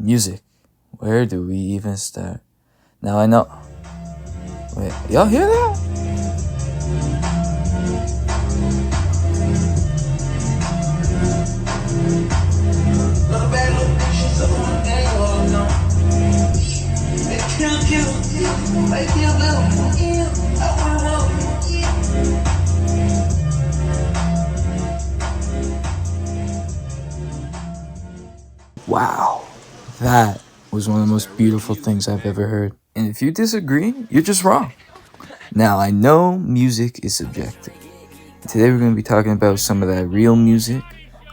Music. Where do we even start? Now I know. Wait, y'all hear that? Wow, that was one of the most beautiful things I've ever heard. And if you disagree, you're just wrong. Now, I know music is subjective. Today we're going to be talking about some of that real music.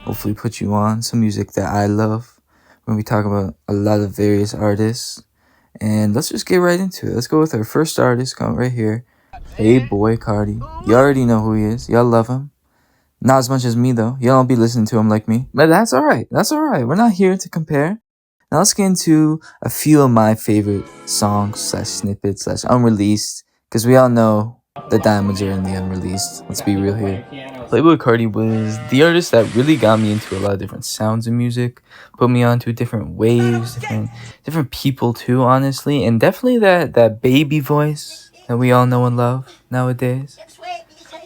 Hopefully put you on some music that I love. We're going to be talking about a lot of various artists. And let's just get right into it. Let's go with our first artist, coming right here. Playboi Carti. You already know who he is. Y'all love him. Not as much as me, though. Y'all don't be listening to him like me. But that's alright. That's alright. We're not here to compare. Now let's get into a few of my favorite songs / snippets / unreleased. Because we all know the diamonds are in the unreleased. Let's be real here. Playboi Carti was the artist that really got me into a lot of different sounds of music. Put me onto different waves, different people too, honestly. And definitely that baby voice that we all know and love nowadays.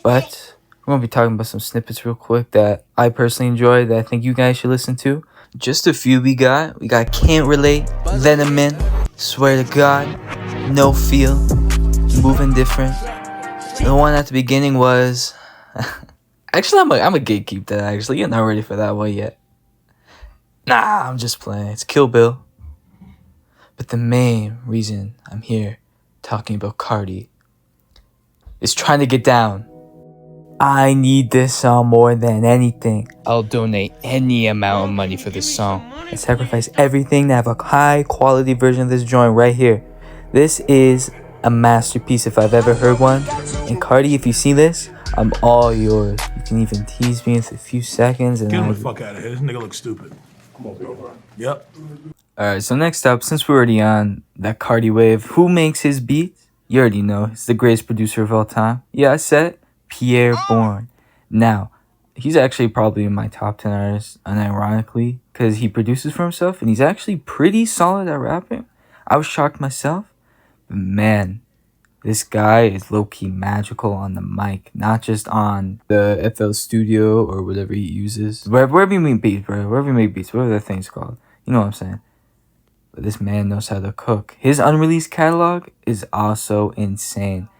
But we're going to be talking about some snippets real quick that I personally enjoy that I think you guys should listen to. Just a few we got. We got Can't Relate, Venomin, Swear to God, No Feel, Moving Different. The one at the beginning was... Actually, I'm a gatekeep that actually. You're not ready for that one yet. Nah, I'm just playing. It's Kill Bill. But the main reason I'm here talking about Carti is Trying to Get Down. I need this song more than anything. I'll donate any amount of money for this song. I sacrifice everything to have a high quality version of this joint right here. This is a masterpiece if I've ever heard one. And Carti, if you see this, I'm all yours. You can even tease me for a few seconds and get him the fuck out of here. This nigga looks stupid. Come on, bro. Yep. Alright, so next up, since we're already on that Carti wave, who makes his beats? You already know. He's the greatest producer of all time. Yeah, I said it. Pierre Bourne. Now, he's actually probably in my top 10 artists, unironically, because he produces for himself, and he's actually pretty solid at rapping. I was shocked myself. But man, this guy is low-key magical on the mic, not just on the FL Studio or whatever he uses. Wherever you make beats, bro. Wherever you make beats, whatever that thing's called. You know what I'm saying. But this man knows how to cook. His unreleased catalog is also insane.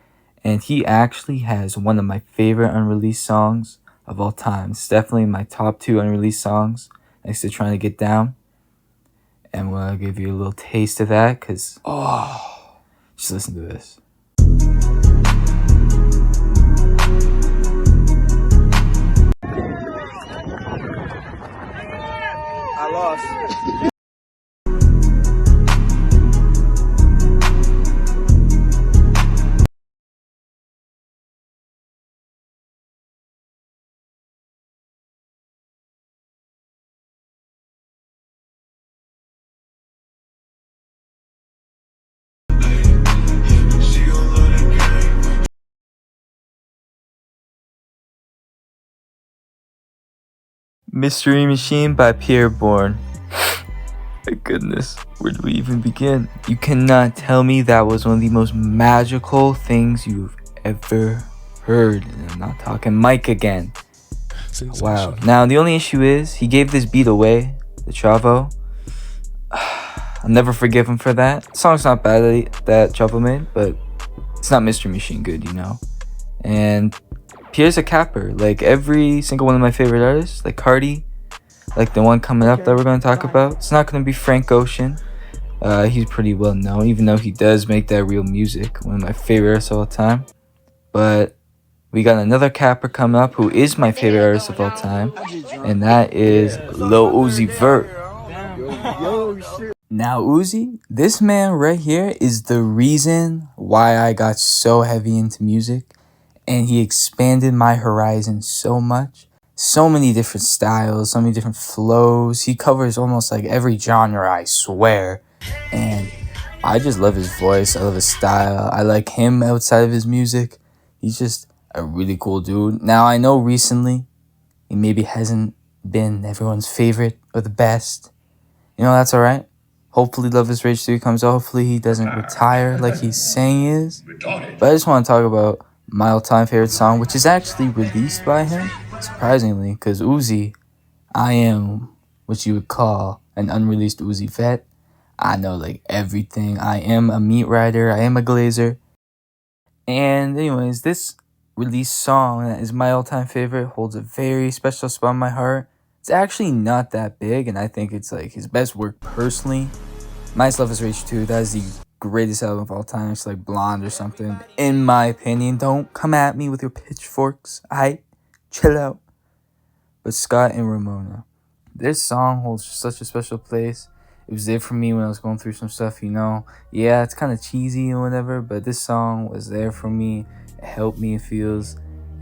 And he actually has one of my favorite unreleased songs of all time. It's definitely my top 2 unreleased songs next to Trying to Get Down. And we'll give you a little taste of that because, just listen to this. I lost. Mystery Machine by Pierre Bourne. My goodness, where do we even begin? You cannot tell me that was one of the most magical things you've ever heard. And I'm not talking Mike again. Wow. Now, the only issue is he gave this beat away, the Chavo. I'll never forgive him for that. The song's not bad that Chavo made, but it's not Mystery Machine good, you know? And Pierre's a capper. Like every single one of my favorite artists, like Carti, like the one coming up that we're going to talk about. It's not going to be Frank Ocean. He's pretty well known, even though he does make that real music. One of my favorite artists of all time. But we got another capper coming up who is my favorite artist of all time. And that is Lil Uzi Vert. Now Uzi, this man right here is the reason why I got so heavy into music. And he expanded my horizon so much. So many different styles, so many different flows. He covers almost like every genre, I swear. And I just love his voice. I love his style. I like him outside of his music. He's just a really cool dude. Now, I know recently he maybe hasn't been everyone's favorite or the best. You know, that's alright. Hopefully Love is Rage 2 comes out. Hopefully he doesn't retire like he's saying he is. But I just want to talk about my all-time favorite song, which is actually released by him, surprisingly, because Uzi, I am what you would call an unreleased Uzi Vert. I know like everything. I am a meat rider. I am a glazer. And anyways, this released song that is my all-time favorite holds a very special spot in my heart. It's actually not that big, and I think it's like his best work personally. Minus Love is Rage 2, that is the greatest album of all time. It's like Blonde or something, in my opinion. Don't come at me with your pitchforks. Chill out. But Scott and Ramona, this song holds such a special place. It was there for me when I was going through some stuff, you know. Yeah, it's kind of cheesy and whatever, but this song was there for me. It helped me. It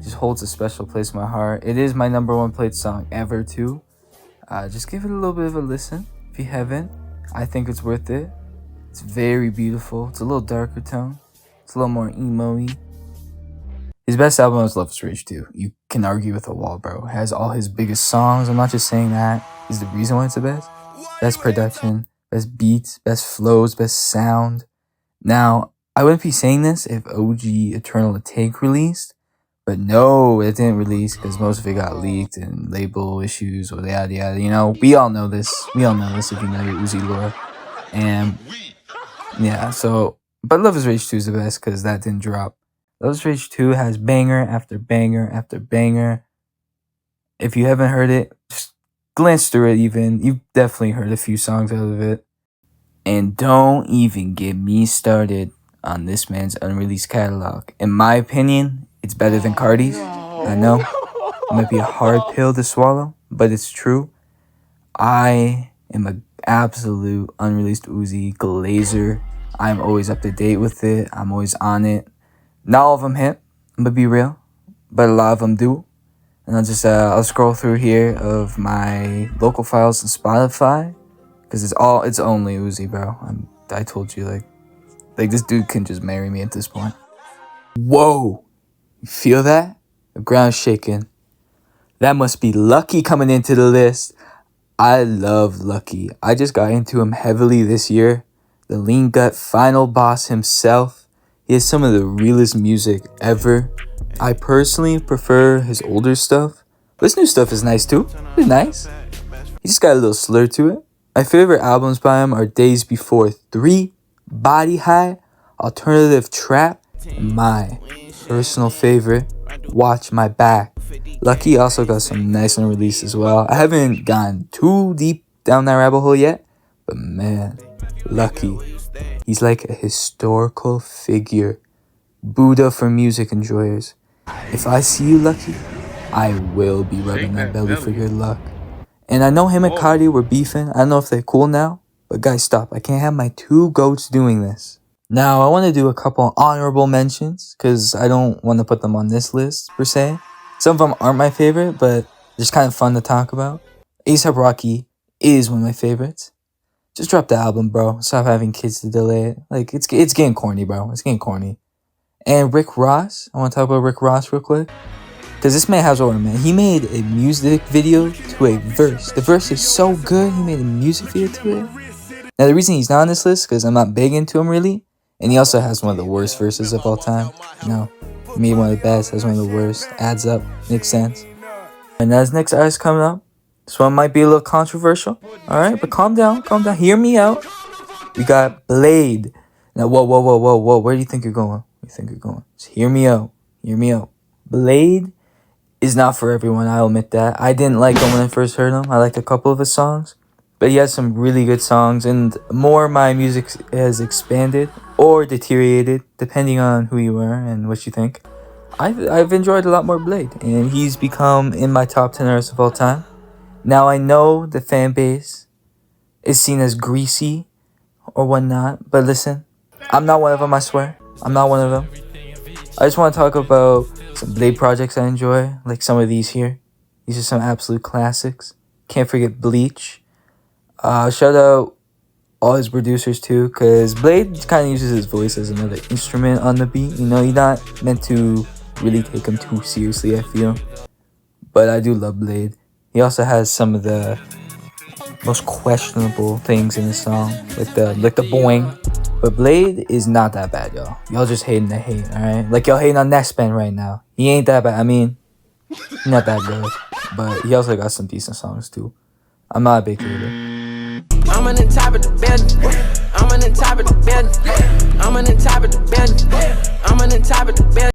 just holds a special place in my heart. It is my #1 played song ever too. Just give it a little bit of a listen if you haven't. I think it's worth it. It's very beautiful. It's a little darker tone. It's a little more emo-y. His best album is Love is Rage 2. You can argue with a wall, bro. It has all his biggest songs. I'm not just saying that is the reason why it's the best. Best production, best beats, best flows, best sound. Now, I wouldn't be saying this if OG Eternal Take released, but no, it didn't release because most of it got leaked and label issues or yada yada. You know, we all know this. We all know this if you know your Uzi lore. And yeah, but Love is Rage 2 is the best because that didn't drop. Love is Rage 2 has banger after banger after banger. If you haven't heard it, just glance through it even. You've definitely heard a few songs out of it. And don't even get me started on this man's unreleased catalog. In my opinion, it's better than Carti's. I know it might be a hard pill to swallow, but it's true. I am an absolute unreleased Uzi glazer. I'm always up to date with it. I'm always on it. Not all of them hit, I'm gonna be real, but a lot of them do. And I'll scroll through here of my local files on Spotify, because it's only Uzi, bro. I told you, like this dude can just marry me at this point. Whoa, you feel that? The ground's shaking. That must be Lucki coming into the list. I love Lucki. I just got into him heavily this year. The lean gut final boss himself. He has some of the realest music ever. I personally prefer his older stuff, but his new stuff is nice too. It's nice. He just got a little slur to it. My favorite albums by him are Days Before 3, Body High, Alternative Trap, and my personal favorite, Watch My Back. Lucki also got some nice unreleased as well. I haven't gone too deep down that rabbit hole yet, but man, Lucki. He's like a historical figure. Buddha for music enjoyers. If I see you, Lucki, I will be rubbing that belly for your luck. And I know him and Carti were beefing. I don't know if they're cool now, but guys, stop. I can't have my two goats doing this. Now, I want to do a couple honorable mentions, because I don't want to put them on this list, per se. Some of them aren't my favorite, but they're just kind of fun to talk about. A$AP Rocky is one of my favorites. Just drop the album, bro. Stop having kids to delay it. Like, it's getting corny, bro. It's getting corny. And Rick Ross. I want to talk about Rick Ross real quick. Because this man has order, man. He made a music video to a verse. The verse is so good, he made a music video to it. Now, the reason he's not on this list, because I'm not big into him, really. And he also has one of the worst verses of all time. No, he made one of the best, has one of the worst. Adds up, makes sense. And as next artist coming up, this one might be a little controversial. Alright, but calm down. Hear me out. We got Bladee. Now, whoa. Where do you think you're going? Just hear me out. Bladee is not for everyone, I'll admit that. I didn't like him when I first heard him. I liked a couple of his songs. But he has some really good songs. And more my music has expanded or deteriorated, depending on who you are and what you think. I've enjoyed a lot more Bladee. And he's become in my top 10 artists of all time. Now, I know the fan base is seen as greasy or whatnot, but listen, I'm not one of them, I swear. I'm not one of them. I just want to talk about some Bladee projects I enjoy, like some of these here. These are some absolute classics. Can't forget Bleach. Shout out all his producers too, because Bladee kind of uses his voice as another instrument on the beat. You know, you're not meant to really take him too seriously, I feel. But I do love Bladee. He also has some of the most questionable things in the song, like the boing. But Bladee is not that bad, y'all. Y'all just hating the hate, alright? Like y'all hating on Nextman right now. He ain't that bad. I mean, not that good. But he also got some decent songs too. I'm not a big hater. I'm on the top of the bed. I'm on the top of the bed. I'm on the top of the bed. I'm on the top of the